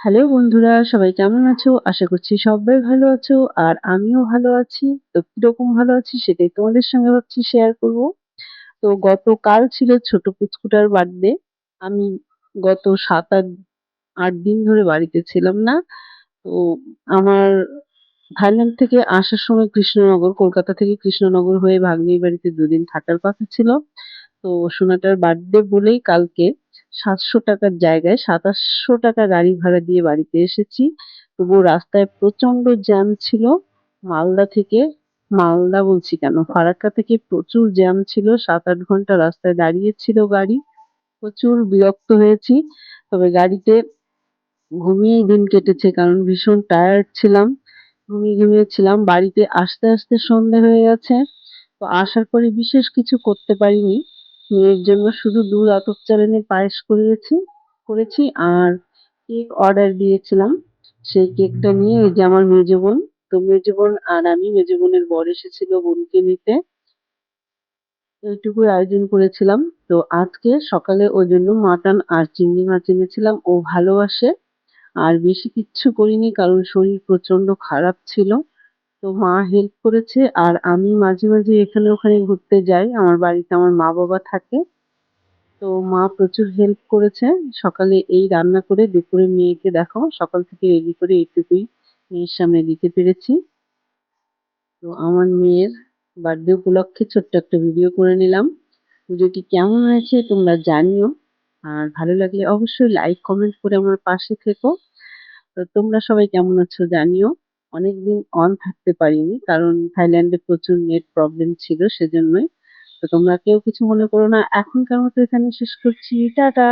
Hello বন্ধুরা, সবাই কেমন আছো? আশা করছি সবাই ভালো আছো। আর আমিও ভালো আছি। তো কিরকম ভালো আছি সেটাই তোমাদের সঙ্গে ভাবছি শেয়ার করব। তো গতকাল ছিল ছোট পুচকুটার বার্থডে। আমি গত ৭-৮ দিন ধরে বাড়িতে ছিলাম না। তো আমার থাইল্যান্ড থেকে আসার সময় কৃষ্ণনগর, কলকাতা থেকে কৃষ্ণনগর হয়ে ভাগ্নির বাড়িতে ২ দিন থাকার কথা ছিল। তো সোনাটার বার্থডে বলেই কালকে ৳৭০০ র জায়গায় ৳২৭০০ গাড়ি ভাড়া দিয়ে বাড়িতে এসেছি। তবুও রাস্তায় প্রচন্ড জ্যাম ছিল। মালদা থেকে মালদা বলছি কেন, ফারাক্কা থেকে প্রচুর জ্যাম ছিল। ৭-৮ ঘন্টা রাস্তায় দাঁড়িয়ে ছিল গাড়ি। প্রচুর বিরক্ত হয়েছি। তবে গাড়িতে ঘুমিয়েই দিন কেটেছে কারণ ভীষণ টায়ার্ড ছিলাম। ঘুমিয়ে ছিলাম। বাড়িতে আসতে সন্ধ্যা হয়ে গেছে। তো আসার পরে বিশেষ কিছু করতে পারিনি। মেয়ের জন্য শুধু দুধ আতপ চালের পায়েস করেছি আর কেক অর্ডার দিয়েছিলাম। সেই কেকটা নিয়ে ওই যে আমার মেজো বোন, তো মেজো বোন আর আমি, মেজো বোনের বর এসেছিল বোনকে নিতে। এইটুকুই আয়োজন করেছিলাম। তো আজকে সকালে ওর জন্য মাটন আর চিংড়ি মাছ এনেছিলাম। ও ভালোবাসে। আর বেশি কিচ্ছু করিনি কারণ শরীর প্রচন্ড খারাপ ছিল। তো মা হেল্প করেছে আর আমি মাঝে এখানে ওখানে ঘুরতে যাই। আমার বাড়িতে আমার মা-বাবা থাকে। তো মা প্রচুর হেল্প করেছে। সকালে এই রান্না করে দুপুরে মেয়েকে দেখো সকাল থেকে রেডি করে এইটুকুই মেয়ের সামনে দিতে পেরেছি। তো আমার মেয়ের বার্থডে উপলক্ষে ছোট্ট একটা ভিডিও করে নিলাম। ভিডিওটি কেমন হয়েছে তোমরা জানিও। আর ভালো লাগলে অবশ্যই লাইক কমেন্ট করে আমার পাশে থেকো। তো তোমরা সবাই কেমন আছো জানিও। অনেকদিন অন থাকতে পারিনি কারণ থাইল্যান্ডে প্রচুর নেট প্রবলেম ছিল সেজন্যই। তো তোমরা কেউ কিছু মনে করো না। এখনকার মতো এখানে শেষ করছি। টাটা।